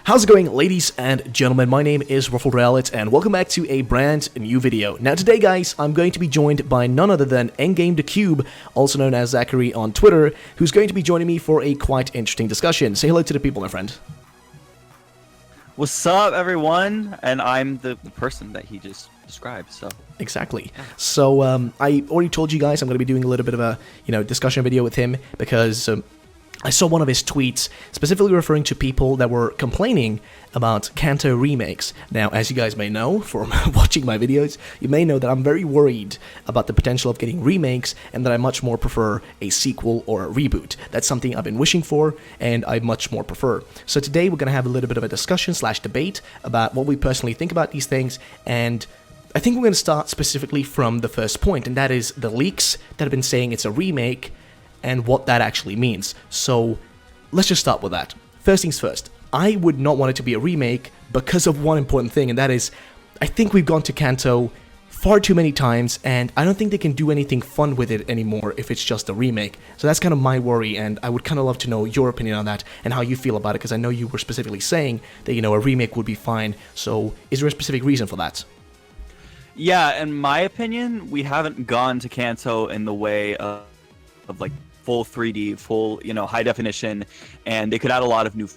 How's it going, ladies and gentlemen? My name is RuffledReality, and welcome back to a brand new video. Now today, guys, I'm going to be joined by none other than NGameTheCube, also known as Zachary on Twitter, who's going to be joining me for a quite interesting discussion. Say hello to the people, my friend. What's up, everyone? And I'm the person that he just described, so. Exactly. So, I already told you guys I'm going to be doing a little bit of a, discussion video with him because I saw one of his tweets specifically referring to people that were complaining about Kanto remakes. Now, as you guys may know from watching my videos, you may know that I'm very worried about the potential of getting remakes and that I much more prefer a sequel or a reboot. That's something I've been wishing for and I much more prefer. So today we're going to have a little bit of a discussion / debate about what we personally think about these things, and I think we're going to start specifically from the first point, and that is the leaks that have been saying it's a remake and what that actually means. So let's just start with that. First things first, I would not want it to be a remake because of one important thing, and that is, I think we've gone to Kanto far too many times, and I don't think they can do anything fun with it anymore if it's just a remake. So that's kind of my worry, and I would kind of love to know your opinion on that and how you feel about it, because I know you were specifically saying that, a remake would be fine. So is there a specific reason for that? Yeah, in my opinion, we haven't gone to Kanto in the way of like full 3D, full, high definition, and they could add a lot of new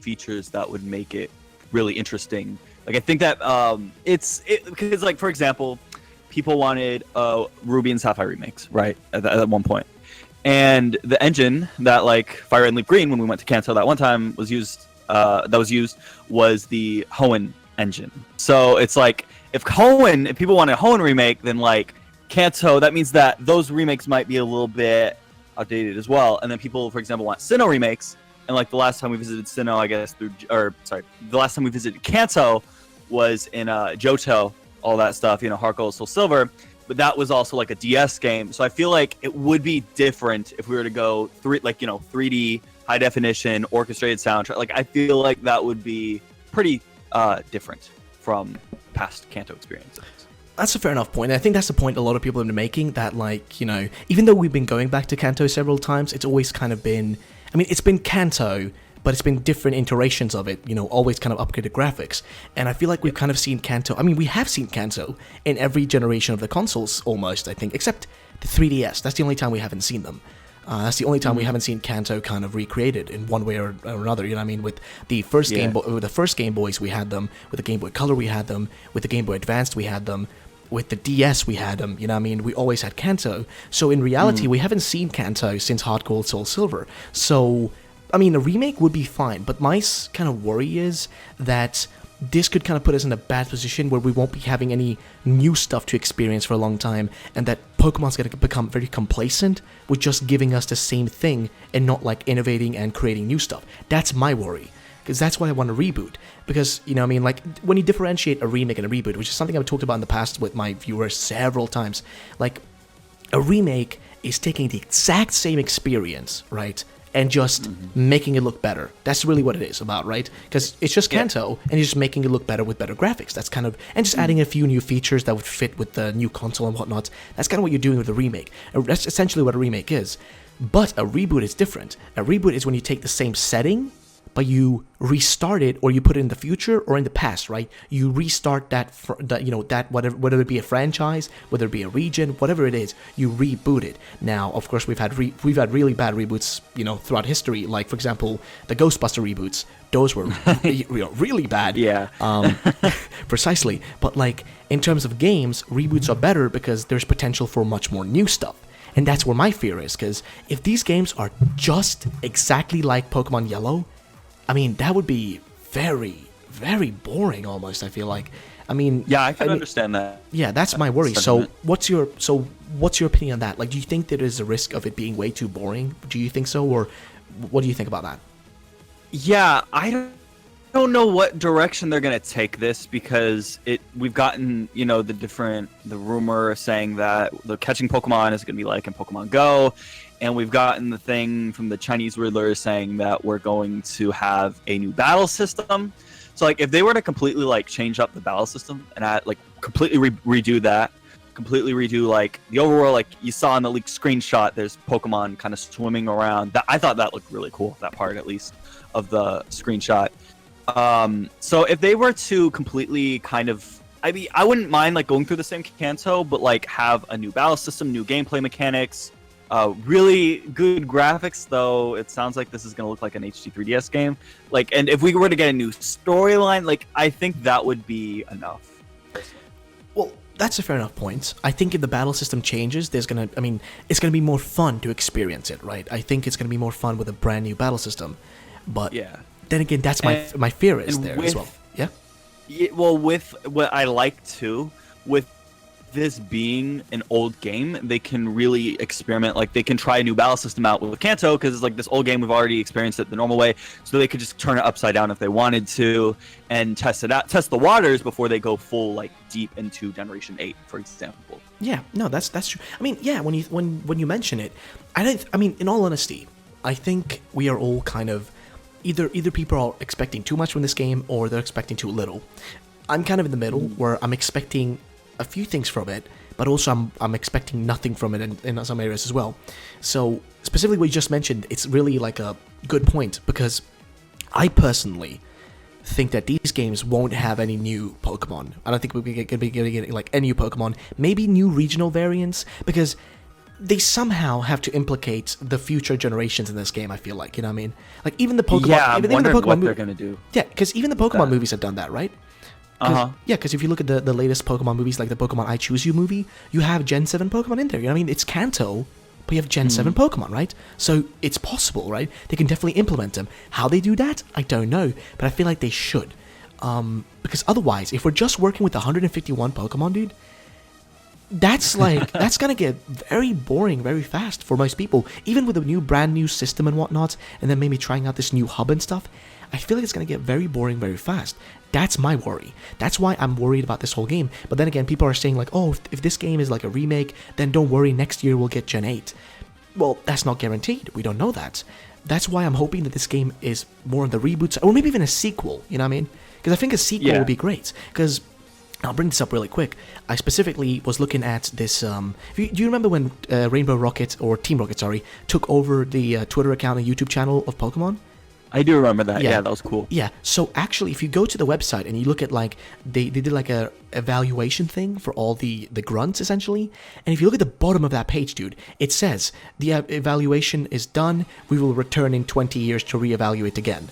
features that would make it really interesting. Like, I think that because, like, for example, people wanted Ruby and Sapphire remakes, right, at one point. And the engine that, like, Fire Red and Leaf Green, when we went to Kanto that one time, was used was the Hoenn engine. So it's like, if people want a Hoenn remake, then, like, Kanto, that means that those remakes might be a little bit outdated as well. And then people, for example, want Sinnoh remakes. And, like, the last time we visited Sinnoh, I guess, the last time we visited Kanto was in Johto, all that stuff, Heart Gold, Soul Silver. But that was also, like, a DS game. So I feel like it would be different if we were to go 3D, high definition, orchestrated soundtrack. Like, I feel like that would be pretty different from past Kanto experiences. That's a fair enough point. I think that's the point a lot of people have been making, that, like, even though we've been going back to Kanto several times, it's always kind of been, it's been Kanto, but it's been different iterations of it, always kind of upgraded graphics. And I feel like we've kind of seen Kanto, we have seen Kanto in every generation of the consoles almost, I think, except the 3DS. That's the only time we haven't seen them. That's the only time we haven't seen Kanto kind of recreated in one way or another. With the first with the first Game Boys, we had them. With the Game Boy Color, we had them. With the Game Boy Advanced, we had them. With the DS, we had them. We always had Kanto. So in reality, we haven't seen Kanto since Heart Gold, Soul Silver. So, a remake would be fine. But my kind of worry is that this could kind of put us in a bad position where we won't be having any new stuff to experience for a long time, and that Pokemon's going to become very complacent with just giving us the same thing and not, like, innovating and creating new stuff. That's my worry, because that's why I want a reboot. Because, like, when you differentiate a remake and a reboot, which is something I've talked about in the past with my viewers several times, like, a remake is taking the exact same experience, right, and just making it look better. That's really what it is about, right? Because it's just Kanto, and you're just making it look better with better graphics. That's kind of, and just adding a few new features that would fit with the new console and whatnot. That's kind of what you're doing with a remake. That's essentially what a remake is. But a reboot is different. A reboot is when you take the same setting, but you restart it, or you put it in the future or in the past, right? You restart that whether it be a franchise, whether it be a region, whatever it is, you reboot it. Now, of course, we've had really bad reboots, throughout history. Like, for example, the Ghostbuster reboots. Those were really bad. Yeah. Precisely. But, like, in terms of games, reboots are better because there's potential for much more new stuff. And that's where my fear is, because if these games are just exactly like Pokemon Yellow, that would be very, very boring almost, I feel like. Yeah, I can understand that. Yeah, that's my worry. So what's your opinion on that? Like, do you think there is a risk of it being way too boring? Do you think so, or what do you think about that? Yeah, I don't know what direction they're going to take this, because we've gotten, the rumor saying that the catching Pokemon is going to be like in Pokemon Go. And we've gotten the thing from the Chinese Riddler saying that we're going to have a new battle system. So, like, if they were to completely, like, change up the battle system and completely redo, like, the overworld, like you saw in the leaked screenshot, there's Pokemon kind of swimming around. I thought that looked really cool, that part at least of the screenshot. So if they were to completely kind of, I mean, I wouldn't mind like going through the same Kanto, but like have a new battle system, new gameplay mechanics, really good graphics. Though it sounds like this is gonna look like an HD 3DS game. Like, and if we were to get a new storyline, like I think that would be enough. Well, that's a fair enough point. I think if the battle system changes, it's gonna be more fun to experience it, right? I think it's gonna be more fun with a brand new battle system. But Yeah. then again, that's my fear is there as well. Yeah. Yeah, well, with what I like too, with this being an old game, they can really experiment. Like they can try a new battle system out with Kanto because it's like this old game we've already experienced it the normal way, so they could just turn it upside down if they wanted to and test it out, test the waters before they go full like deep into Generation 8, for example. Yeah. No, that's true. I mean, yeah. When you mention it, I mean, in all honesty, I think we are all kind of either people are expecting too much from this game or they're expecting too little. I'm kind of in the middle where I'm expecting a few things from it, but also I'm expecting nothing from it in some areas as well. So specifically what you just mentioned, it's really like a good point because I personally think that these games won't have any new Pokemon. I don't think we're going to be getting like any new Pokemon, maybe new regional variants, because they somehow have to implicate the future generations in this game, I feel like, you know what I mean? Like even the Pokemon... Yeah, I'm wondering the Pokemon what they're going to do. Yeah, because even the Pokemon movies have done that, right? Yeah, because if you look at the latest Pokemon movies, like the Pokemon I Choose You movie, you have Gen 7 Pokemon in there. You know what I mean? It's Kanto, but you have Gen 7 Pokemon, right? So it's possible, right? They can definitely implement them. How they do that, I don't know, but I feel like they should. Because otherwise, if we're just working with 151 Pokemon, dude, that's gonna get very boring very fast for most people. Even with a brand new system and whatnot, and then maybe trying out this new hub and stuff, I feel like it's gonna get very boring very fast. That's my worry. That's why I'm worried about this whole game. But then again, people are saying like, oh, if this game is like a remake, then don't worry, next year we'll get Gen 8. Well, that's not guaranteed. We don't know that. That's why I'm hoping that this game is more on the reboot side, or maybe even a sequel, you know what I mean? Because I think a sequel would be great. Because I'll bring this up really quick. I specifically was looking at this. Do you remember when Rainbow Rocket, or Team Rocket, sorry, took over the Twitter account and YouTube channel of Pokemon? I do remember that. Yeah, that was cool. Yeah. So actually, if you go to the website and you look at like they did like a evaluation thing for all the grunts essentially, and if you look at the bottom of that page, dude, it says the evaluation is done. We will return in 20 years to reevaluate again.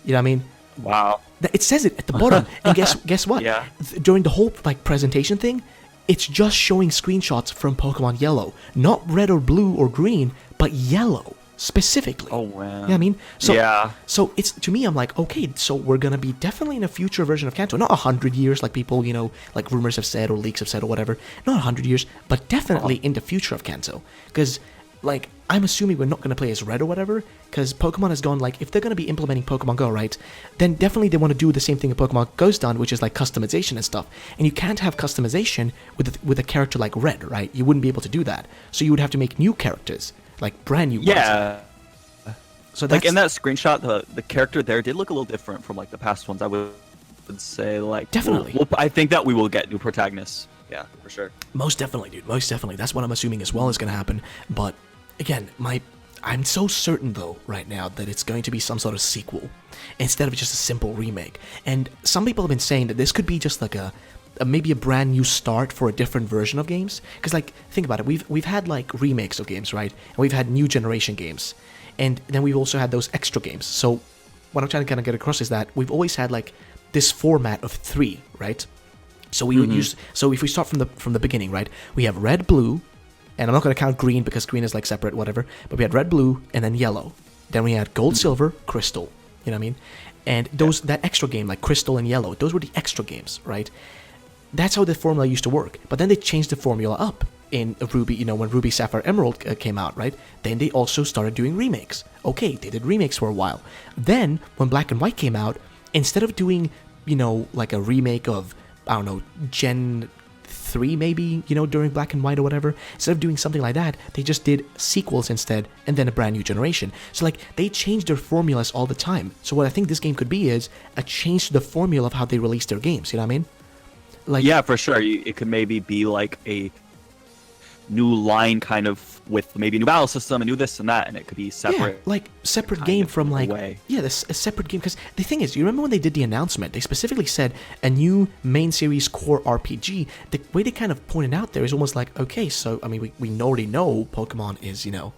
You know what I mean? Wow. It says it at the bottom, and guess what? Yeah. During the whole like presentation thing, it's just showing screenshots from Pokemon Yellow, not red or blue or green, but yellow specifically. Oh wow. You know what I mean? So yeah. So it's, to me, I'm like, okay, so we're gonna be definitely in a future version of Kanto, not 100 years like people, you know, like rumors have said or leaks have said or whatever. Not 100 years, but definitely in the future of Kanto, because like I'm assuming we're not gonna play as Red or whatever, because Pokemon has gone like, if they're gonna be implementing Pokemon Go, right, then definitely they want to do the same thing that Pokemon Go's done, which is like customization and stuff. And you can't have customization with a character like Red, right? You wouldn't be able to do that. So you would have to make new characters, like brand new ones. Yeah. So that's, like in that screenshot, the character there did look a little different from like the past ones. I would say like definitely. I think that we will get new protagonists. Yeah, for sure. Most definitely, dude. Most definitely. That's what I'm assuming as well is going to happen. But again, I'm so certain though right now that it's going to be some sort of sequel instead of just a simple remake. And some people have been saying that this could be just like a maybe a brand new start for a different version of games. Because like, think about it. We've had like remakes of games, right? And we've had new generation games. And then we've also had those extra games. So what I'm trying to kind of get across is that we've always had like this format of 3, right? So we would use. So if we start from the beginning, right? We have red, blue, and I'm not going to count green because green is like separate, whatever. But we had red, blue, and then yellow. Then we had gold, silver, crystal. You know what I mean? And those that extra game like crystal and yellow, those were the extra games, right? That's how the formula used to work. But then they changed the formula up in Ruby, you know, when Ruby, Sapphire, Emerald came out, right? Then they also started doing remakes. Okay, they did remakes for a while. Then, when Black and White came out, instead of doing, you know, like a remake of, I don't know, Gen 3 maybe, you know, during Black and White or whatever, instead of doing something like that, they just did sequels instead, and then a brand new generation. So, like, they changed their formulas all the time. So what I think this game could be is a change to the formula of how they release their games, you know what I mean? Like, yeah, for sure. It could maybe be like a new line kind of with maybe a new battle system, a new this and that, and it could be separate. Yeah, like separate game from like way. yeah, this a separate game. Because the thing is, you remember when they did the announcement, they specifically said a new main series core RPG. The way they kind of pointed out there is almost like, okay, so I mean, we already know Pokemon is, you know,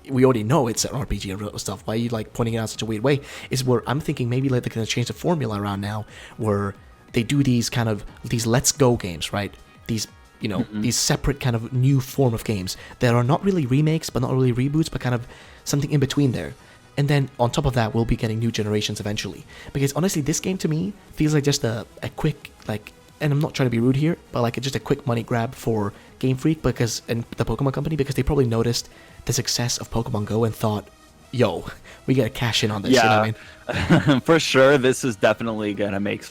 we already know it's an RPG and real stuff. Why are you like pointing it out in such a weird way? Is where I'm thinking maybe like they're gonna change the formula around now, where they do these kind of these let's go games, right? These, you know, these separate kind of new form of games that are not really remakes, but not really reboots, but kind of something in between there. And then on top of that, we'll be getting new generations eventually. Because honestly, this game to me feels like just a quick, like, and I'm not trying to be rude here, but like just a quick money grab for Game Freak because and the Pokemon Company, because they probably noticed the success of Pokemon Go and thought, yo, we gotta cash in on this. Yeah, you know what I mean? for sure. This is definitely gonna make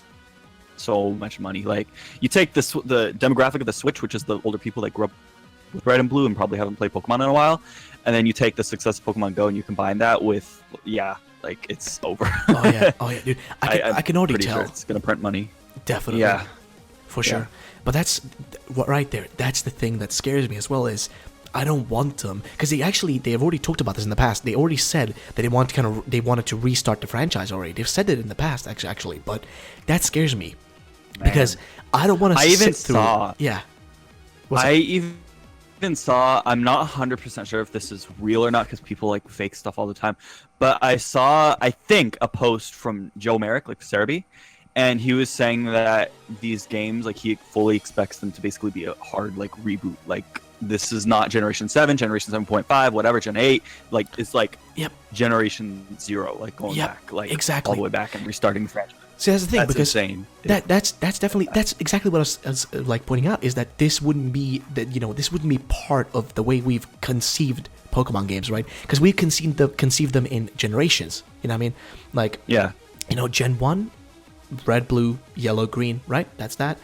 so much money. Like, you take this, the demographic of the Switch, which is the older people that grew up with Red and Blue and probably haven't played Pokemon in a while, and then you take the success of Pokemon Go and you combine that with, yeah, like, it's over. Oh yeah, dude. I can already tell. Sure it's gonna print money. Definitely. Yeah, for sure. But that's what right there. That's the thing that scares me as well. Is I don't want them, because they've already talked about this in the past. They already said that they wanted to restart the franchise already. They've said it in the past actually, but that scares me. Man. Because I don't want to sit through. Yeah. Even saw, I'm not 100% sure if this is real or not, because people like fake stuff all the time, but I saw, I think, a post from Joe Merrick, like Cerebi, and he was saying that these games, like, he fully expects them to basically be a hard, like, reboot. Like, this is not Generation 7, Generation 7.5, whatever, Gen 8. Like, it's like Generation 0, like, going back, like, exactly. all the way back and restarting the franchise. See, that's the thing, because insane. That's definitely, that's exactly what I was like pointing out, is that this wouldn't be this wouldn't be part of the way we've conceived Pokemon games, right? Because we've conceived them in generations. You know what I mean? Like, you know, Gen 1, red, blue, yellow, green, right? That's that.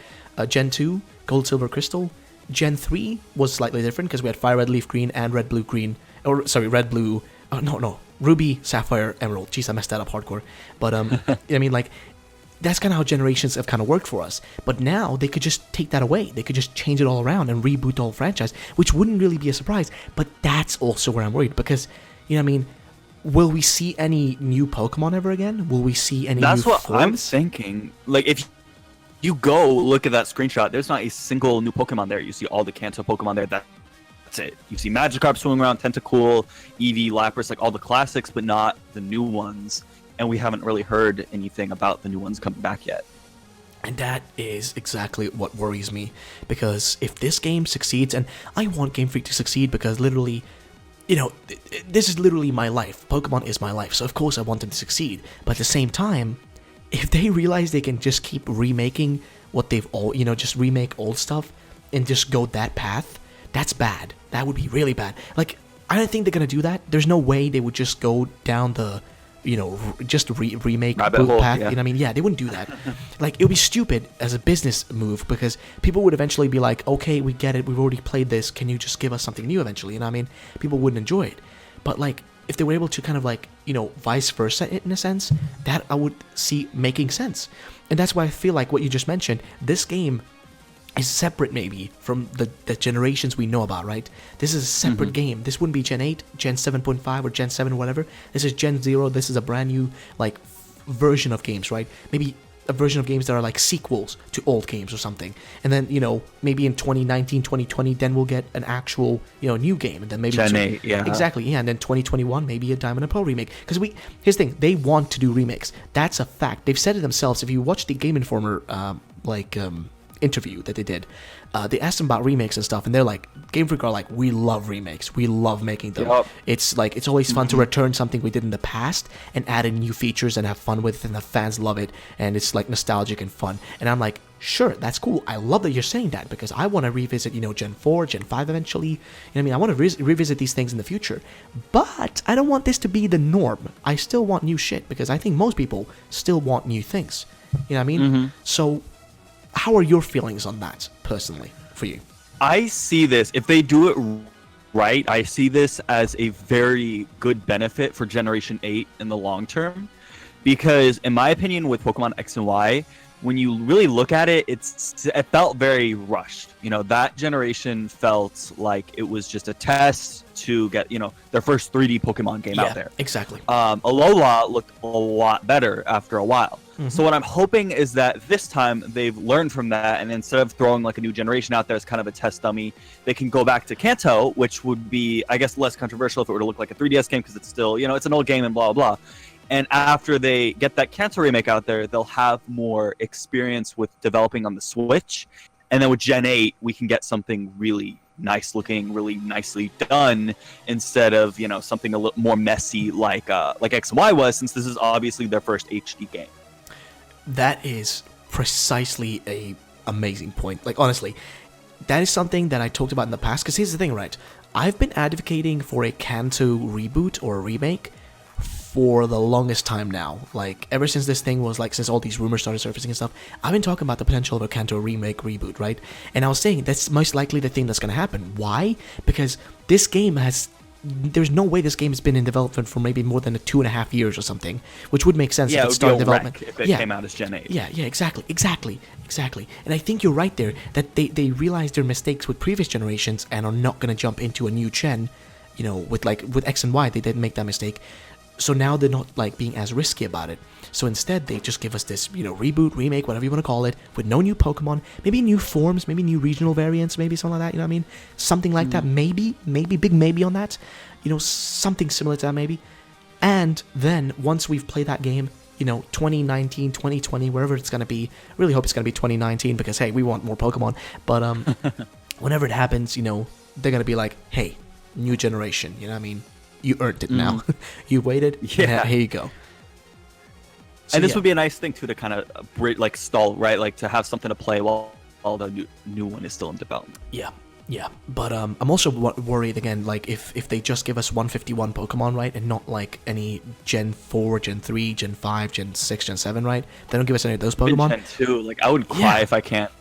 Gen 2, gold, silver, crystal. Gen 3 was slightly different because we had fire, red, leaf, green, and red, blue, green. Or sorry, red, blue. Oh no, ruby, sapphire, emerald. Jeez, I messed that up hardcore. But I mean, like, that's kind of how generations have kind of worked for us. But now they could just take that away. They could just change it all around and reboot the whole franchise, which wouldn't really be a surprise. But that's also where I'm worried, because, you know what I mean, will we see any new Pokemon ever again? Will we see any That's new what forms? I'm thinking. Like, if you go look at that screenshot, there's not a single new Pokemon there. You see all the Kanto Pokemon there. That's it. You see Magikarp swimming around, Tentacool, Eevee, Lapras, like all the classics, but not the new ones. And we haven't really heard anything about the new ones coming back yet. And that is exactly what worries me, because if this game succeeds, and I want Game Freak to succeed because literally, you know, this is literally my life. Pokemon is my life, so of course I want them to succeed. But at the same time, if they realize they can just keep remaking what they've all, you know, just remake old stuff and just go that path, that's bad. That would be really bad. Like, I don't think they're gonna do that. There's no way they would just go down the, you know, just remake path. You know what I mean? Yeah, they wouldn't do that. Like, it would be stupid as a business move, because people would eventually be like, okay, we get it. We've already played this. Can you just give us something new eventually? You know what I mean? People wouldn't enjoy it. But, like, if they were able to kind of, like, you know, vice versa in a sense, that I would see making sense. And that's why I feel like what you just mentioned, this game is separate maybe from the generations we know about, right? This is a separate game. This wouldn't be Gen 8, Gen 7.5, or Gen 7, whatever. This is Gen 0. This is a brand new, like, version of games, right? Maybe a version of games that are like sequels to old games or something. And then, you know, maybe in 2019, 2020, then we'll get an actual, you know, new game. And then maybe Gen 8, yeah. Exactly, yeah. And then 2021, maybe a Diamond and Pearl remake. Because here's the thing, they want to do remakes. That's a fact. They've said it themselves. If you watch the Game Informer, interview that they did, they asked them about remakes and stuff, and they're like, Game Freak are like, we love remakes, we love making them. It's like, it's always fun to return something we did in the past and add in new features and have fun with it, and the fans love it, and it's like nostalgic and fun. And I'm like, sure, that's cool. I love that you're saying that, because I want to revisit, you know, Gen 4, Gen 5 eventually. You know what I mean? I want to revisit these things in the future, but I don't want this to be the norm. I still want new shit, because I think most people still want new things. You know what I mean? So how are your feelings on that, personally, for you? I see this, if they do it right, I see this as a very good benefit for Generation 8 in the long term, because in my opinion, with Pokemon X and Y, when you really look at it, it felt very rushed. You know, that generation felt like it was just a test to get, you know, their first 3D Pokemon game out there. Exactly. Alola looked a lot better after a while. So what I'm hoping is that this time they've learned from that, and instead of throwing like a new generation out there as kind of a test dummy, they can go back to Kanto, which would be, I guess, less controversial if it were to look like a 3DS game, because it's still, you know, it's an old game and blah, blah, blah. And after they get that Kanto remake out there, they'll have more experience with developing on the Switch. And then with Gen 8, we can get something really nice looking, really nicely done, instead of, you know, something a little more messy like X and Y was, since this is obviously their first HD game. That is precisely a amazing point. Like, honestly, that is something that I talked about in the past. Because here's the thing, right? I've been advocating for a Kanto reboot or a remake for the longest time now. Like, ever since this thing was, like, since all these rumors started surfacing and stuff, I've been talking about the potential of a Kanto remake reboot, right? And I was saying that's most likely the thing that's going to happen. Why? Because this game has... There's no way this game has been in development for maybe more than 2.5 years or something, which would make sense if it started development. If it came out as Gen 8. Yeah, exactly. And I think you're right there, that they realized their mistakes with previous generations and are not going to jump into a new gen, you know, with X and Y, they didn't make that mistake. So now they're not, like, being as risky about it. So instead, they just give us this, you know, reboot, remake, whatever you want to call it, with no new Pokemon, maybe new forms, maybe new regional variants, maybe something like that, you know what I mean? Something like that, maybe, big maybe on that. You know, something similar to that, maybe. And then, once we've played that game, you know, 2019, 2020, wherever it's going to be, really hope it's going to be 2019, because, hey, we want more Pokemon. But whenever it happens, you know, they're going to be like, hey, new generation, you know what I mean? You earned it now. You waited. Yeah, here you go. So, and this would be a nice thing too, to kind of like stall, right? Like to have something to play while the new one is still in development. Yeah. But I'm also worried again, like if they just give us 151 Pokemon, right, and not like any Gen 4, Gen 3, Gen 5, Gen 6, Gen 7, right? They don't give us any of those Pokemon. Gen 2, like I would cry if I can't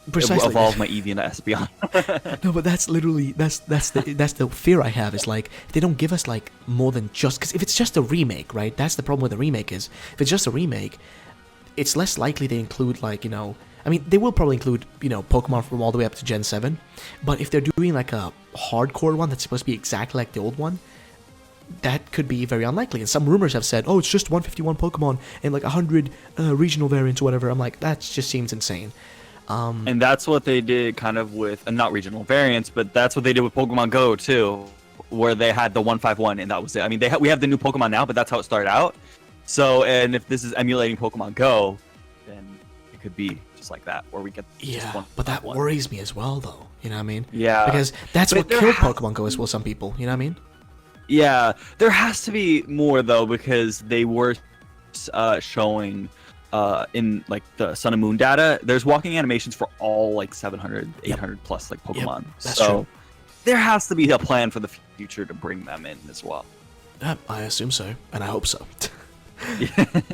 evolve my Eevee into Espeon. No, but that's literally that's the fear I have, is like they don't give us like more than just, because if it's just a remake, right? That's the problem with the remake, is if it's just a remake, it's less likely they include, like, you know, I mean, they will probably include, you know, Pokemon from all the way up to Gen 7, but if they're doing like a hardcore one that's supposed to be exactly like the old one, that could be very unlikely. And some rumors have said, oh, it's just 151 Pokemon and like 100 regional variants or whatever. I'm like, that just seems insane. And that's what they did kind of with, not regional variants, but that's what they did with Pokemon Go too, where they had the 151 and that was it. I mean, we have the new Pokemon now, but that's how it started out. So, and if this is emulating Pokemon Go, then it could be just like that, where we get just one. But that worries me as well, though. You know what I mean? Yeah. Because that's what killed Pokemon Go as well, some people. You know what I mean? Yeah. There has to be more, though, because they were showing... in like the Sun and Moon data, there's walking animations for all like 700, 800 plus like Pokemon. Yep, that's so true. There has to be a plan for the future to bring them in as well. I assume so, and I hope so.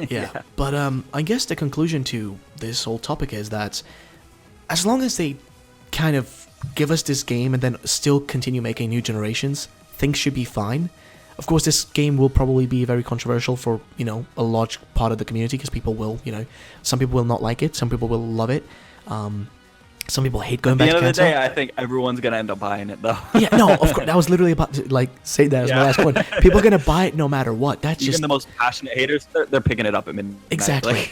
Yeah. But I guess the conclusion to this whole topic is that as long as they kind of give us this game and then still continue making new generations, things should be fine. Of course, this game will probably be very controversial for, you know, a large part of the community, because people will, you know, some people will not like it, some people will love it, some people hate going back to Kanto. At the end of the day, I think everyone's going to end up buying it, though. Yeah, no, of course, I was literally about to, like, say that as my last point. People are going to buy it no matter what. That's Even just... the most passionate haters, they're picking it up at midnight. Exactly.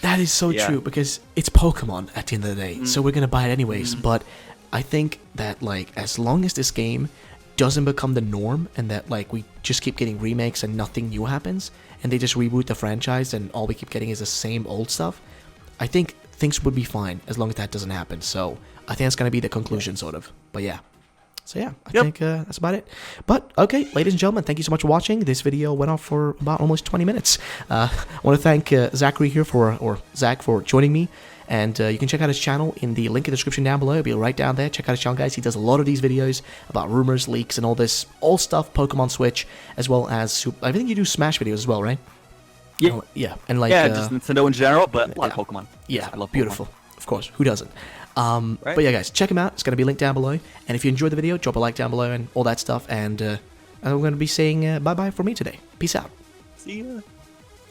That is so true, because it's Pokemon at the end of the day, so we're going to buy it anyways, but I think that, like, as long as this game doesn't become the norm, and that like we just keep getting remakes and nothing new happens, and they just reboot the franchise and all we keep getting is the same old stuff, I think things would be fine as long as that doesn't happen. So I think that's going to be the conclusion, sort of. But yeah. So yeah, I think that's about it. But okay, ladies and gentlemen, thank you so much for watching. This video went off for about almost 20 minutes. I want to thank Zachary here Zach for joining me. And you can check out his channel in the link in the description down below. It'll be right down there. Check out his channel, guys. He does a lot of these videos about rumors, leaks, and all this, all stuff Pokemon Switch, as well as I think you do Smash videos as well, right? Yeah. Yeah. And like just Nintendo in general, but a lot of Pokemon. Yeah, I love beautiful. Pokemon. Of course, who doesn't? Right? But yeah, guys, check him out. It's going to be linked down below. And if you enjoyed the video, drop a like down below and all that stuff. And I'm going to be saying bye-bye for me today. Peace out. See ya.